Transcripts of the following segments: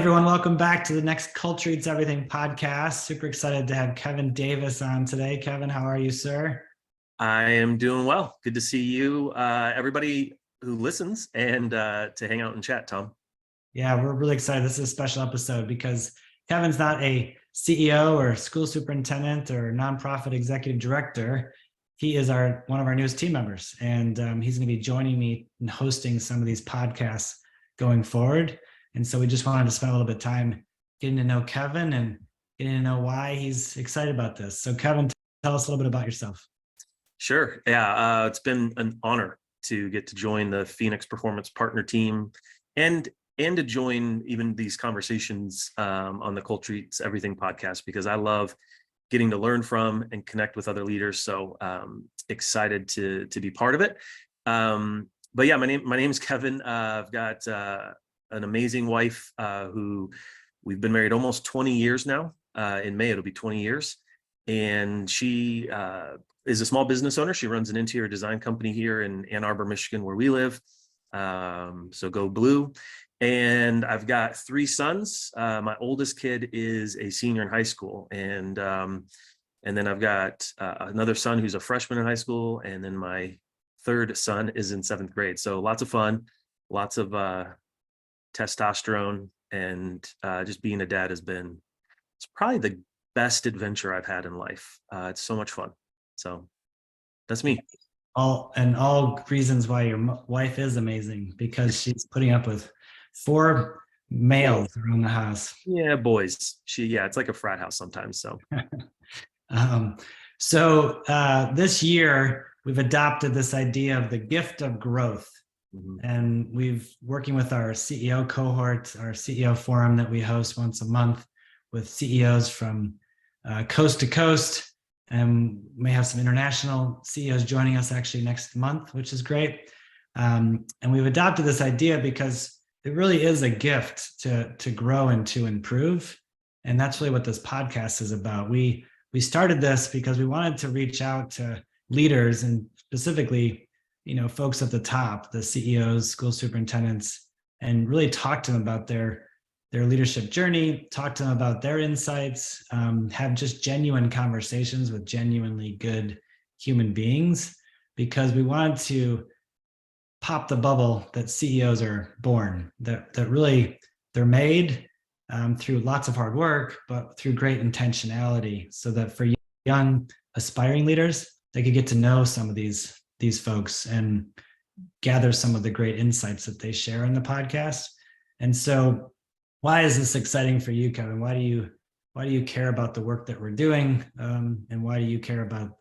everyone, welcome back to the next Culture Eats Everything podcast. Super excited to have Kevin Davis on today. Kevin, how are you, sir? I am doing well. Good to see you, everybody who listens, and to hang out and chat, Tom. Yeah, we're really excited. This is a special episode because Kevin's not a CEO or school superintendent or nonprofit executive director. He is one of our newest team members, and he's going to be joining me in hosting some of these podcasts going forward. And so we just wanted to spend a little bit of time getting to know Kevin and getting to know why he's excited about this. So Kevin, tell us a little bit about yourself. Sure. Yeah, it's been an honor to get to join the Phoenix Performance Partner Team and to join even these conversations on the Culture Eats Everything podcast, because I love getting to learn from and connect with other leaders. So excited to be part of it. But yeah, my name is Kevin. I've got an amazing wife who we've been married almost 20 years now. In May, it'll be 20 years. And she is a small business owner. She runs an interior design company here in Ann Arbor, Michigan, where we live. So go blue. And I've got 3 sons. My oldest kid is a senior in high school. And then I've got another son who's a freshman in high school. And then my third son is in 7th grade. So lots of fun, lots of testosterone, and just being a dad it's probably the best adventure I've had in life. It's so much fun. So that's me. All reasons why your wife is amazing, because she's putting up with 4 males around the house. Yeah, boys. It's like a frat house sometimes. So, this year we've adopted this idea of the gift of growth. And we've working with our CEO cohort, our CEO forum that we host once a month with CEOs from coast to coast, and may have some international CEOs joining us actually next month, which is great. And we've adopted this idea because it really is a gift to grow and to improve. And that's really what this podcast is about. We started this because we wanted to reach out to leaders, and specifically, folks at the top, the CEOs, school superintendents, and really talk to them about their leadership journey, talk to them about their insights, have just genuine conversations with genuinely good human beings, because we wanted to pop the bubble that CEOs are born, that really they're made through lots of hard work, but through great intentionality, so that for young aspiring leaders, they could get to know some of these folks and gather some of the great insights that they share in the podcast. And so why is this exciting for you, Kevin? Why do you care about the work that we're doing? And why do you care about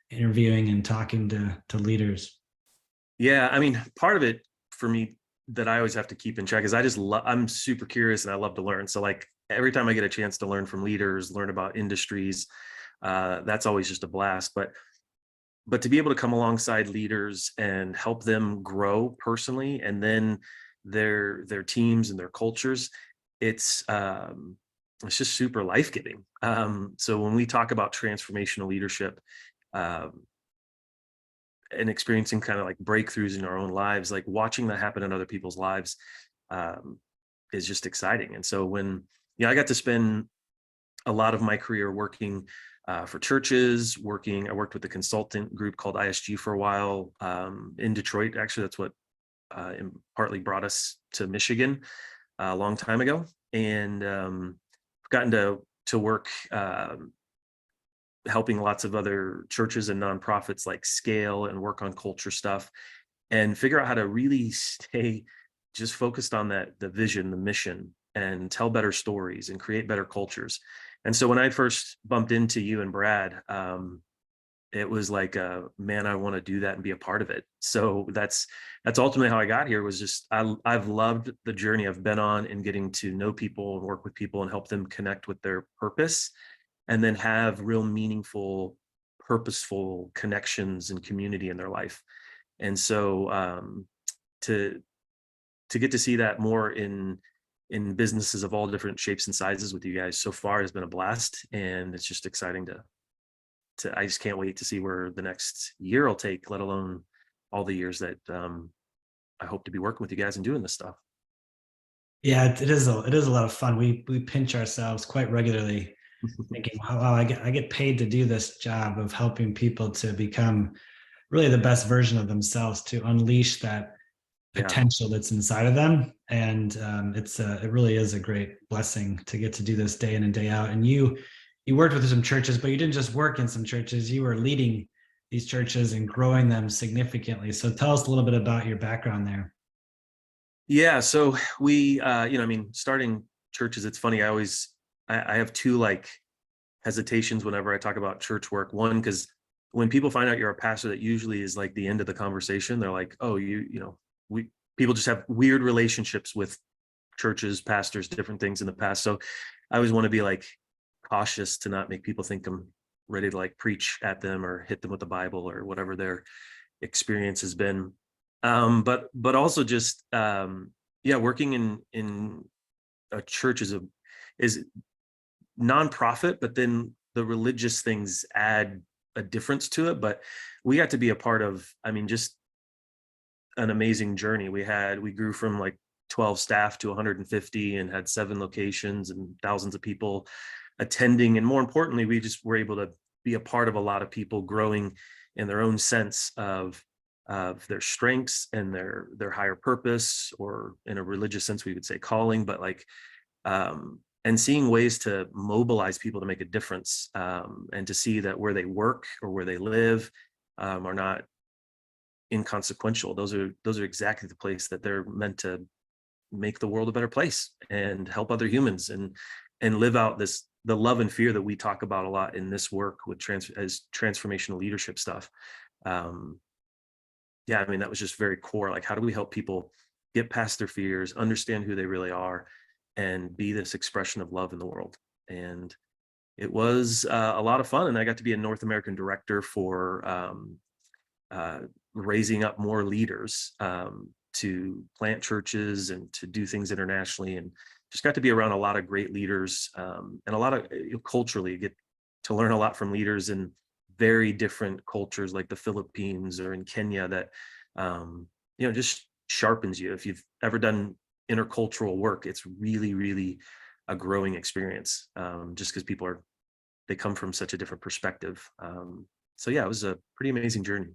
interviewing and talking to leaders? Yeah, I mean, part of it for me that I always have to keep in check is I'm super curious and I love to learn. So like every time I get a chance to learn from leaders, learn about industries, that's always just a blast. But to be able to come alongside leaders and help them grow personally, and then their teams and their cultures, it's just super life-giving. So when we talk about transformational leadership and experiencing kind of like breakthroughs in our own lives, like watching that happen in other people's lives is just exciting. And so when I got to spend a lot of my career working for churches, I worked with a consultant group called ISG for a while in Detroit. Actually, that's what partly brought us to Michigan a long time ago. And I've gotten to work helping lots of other churches and nonprofits like scale and work on culture stuff and figure out how to really stay just focused on the vision, the mission, and tell better stories and create better cultures. And so when I first bumped into you and Brad, it was like, man, I want to do that and be a part of it. So that's ultimately how I got here. Was just I've loved the journey I've been on in getting to know people and work with people and help them connect with their purpose, and then have real meaningful, purposeful connections and community in their life. And so to get to see that more in businesses of all different shapes and sizes with you guys so far has been a blast, and it's just exciting to I just can't wait to see where the next year will take, let alone all the years that I hope to be working with you guys and doing this stuff. Yeah, it is a lot of fun. We pinch ourselves quite regularly, thinking, wow, I get paid to do this job of helping people to become really the best version of themselves, to unleash that Yeah. potential that's inside of them. And it really is a great blessing to get to do this day in and day out. And you worked with some churches, but you didn't just work in some churches. You were leading these churches and growing them significantly. So tell us a little bit about your background there. Yeah. So we, I mean, starting churches, it's funny. I have two like hesitations whenever I talk about church work. One, because when people find out you're a pastor, that usually is like the end of the conversation. They're like, oh, we people just have weird relationships with churches, pastors, different things in the past. So I always want to be like cautious to not make people think I'm ready to like preach at them or hit them with the Bible or whatever their experience has been. But also just yeah, working in a church is nonprofit, but then the religious things add a difference to it. But we got to be a part of, I mean, just an amazing journey. We grew from like 12 staff to 150 and had 7 locations and thousands of people attending. And more importantly, we just were able to be a part of a lot of people growing in their own sense of their strengths and their higher purpose, or in a religious sense, we would say calling, but like and seeing ways to mobilize people to make a difference, and to see that where they work or where they live are not inconsequential. Those are exactly the place that they're meant to make the world a better place and help other humans and live out the love and fear that we talk about a lot in this work with as transformational leadership stuff. Yeah, I mean, that was just very core. Like, how do we help people get past their fears, understand who they really are, and be this expression of love in the world? And it was a lot of fun. And I got to be a North American director for uh, raising up more leaders to plant churches and to do things internationally, and just got to be around a lot of great leaders, and a lot of culturally get to learn a lot from leaders in very different cultures like the Philippines or in Kenya that just sharpens you. If you've ever done intercultural work, it's really, really a growing experience, just because they come from such a different perspective. So yeah, it was a pretty amazing journey.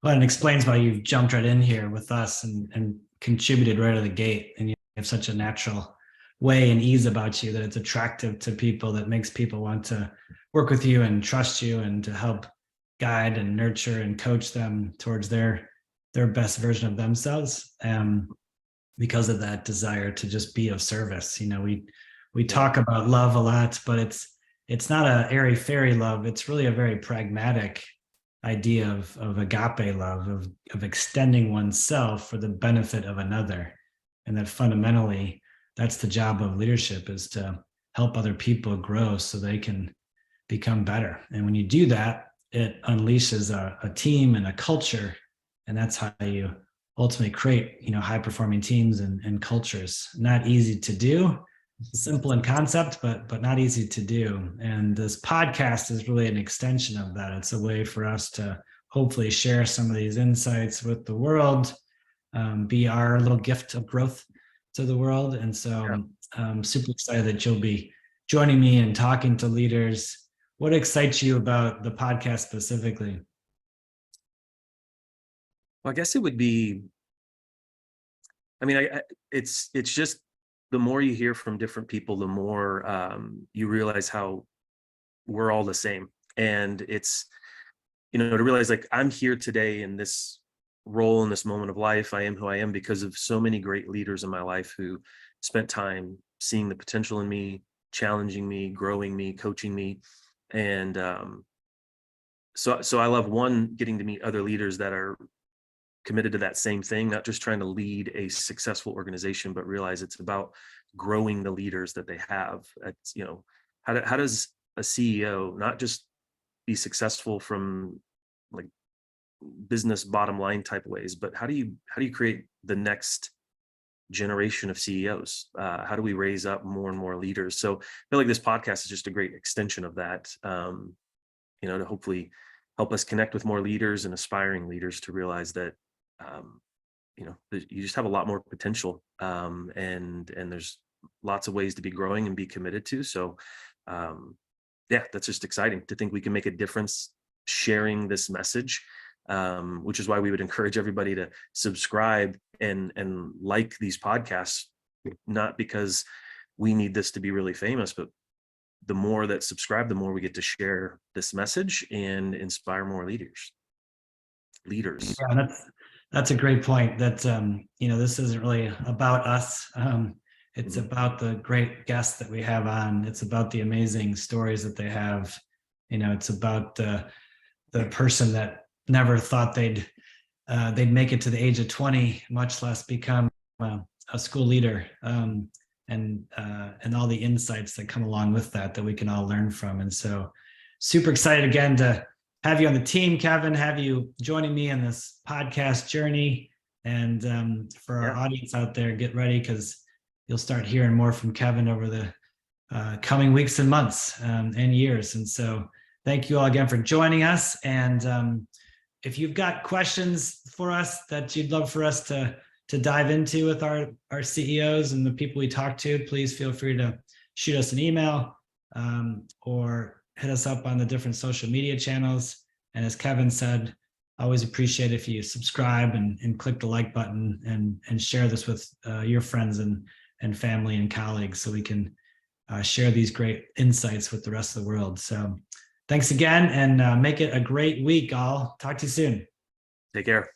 Well, it explains why you've jumped right in here with us and contributed right out of the gate. And you have such a natural way and ease about you that it's attractive to people, that makes people want to work with you and trust you and to help guide and nurture and coach them towards their best version of themselves. Because of that desire to just be of service. We talk about love a lot, but it's not a airy fairy love. It's really a very pragmatic idea of agape love, of extending oneself for the benefit of another. And that fundamentally, that's the job of leadership, is to help other people grow so they can become better. And when you do that, it unleashes a team and a culture. And that's how you ultimately create, high performing teams and cultures. Not easy to do, simple in concept, but not easy to do. And this podcast is really an extension of that. It's a way for us to hopefully share some of these insights with the world, be our little gift of growth to the world. And so I'm super excited that you'll be joining me and talking to leaders. What excites you about the podcast specifically? Well, I guess it would be, I mean, it's just the more you hear from different people, the more you realize how we're all the same. And it's, to realize like I'm here today in this role, in this moment of life, I am who I am because of so many great leaders in my life who spent time seeing the potential in me, challenging me, growing me, coaching me. And so I love, one, getting to meet other leaders that are committed to that same thing, not just trying to lead a successful organization, but realize it's about growing the leaders that they have. It's, how does a CEO not just be successful from like business bottom line type ways, but how do you create the next generation of CEOs? How do we raise up more and more leaders? So I feel like this podcast is just a great extension of that, to hopefully help us connect with more leaders and aspiring leaders to realize that you just have a lot more potential, and there's lots of ways to be growing and be committed to. So yeah, that's just exciting to think we can make a difference sharing this message, which is why we would encourage everybody to subscribe and like these podcasts, not because we need this to be really famous, but the more that subscribe, the more we get to share this message and inspire more leaders. Yeah, that's a great point. That this isn't really about us. It's about the great guests that we have on. It's about the amazing stories that they have. It's about the person that never thought they'd make it to the age of 20, much less become a school leader, and all the insights that come along with that we can all learn from. And so super excited again to have you on the team, Kevin, have you joining me in this podcast journey. And for our audience out there, get ready, because you'll start hearing more from Kevin over the coming weeks and months and years. And so thank you all again for joining us. And if you've got questions for us that you'd love for us to dive into with our CEOs and the people we talk to, please feel free to shoot us an email or hit us up on the different social media channels. And as Kevin said, I always appreciate if you subscribe and click the like button and share this with your friends and family and colleagues, so we can share these great insights with the rest of the world. So thanks again, and make it a great week, all. Talk to you soon. Take care.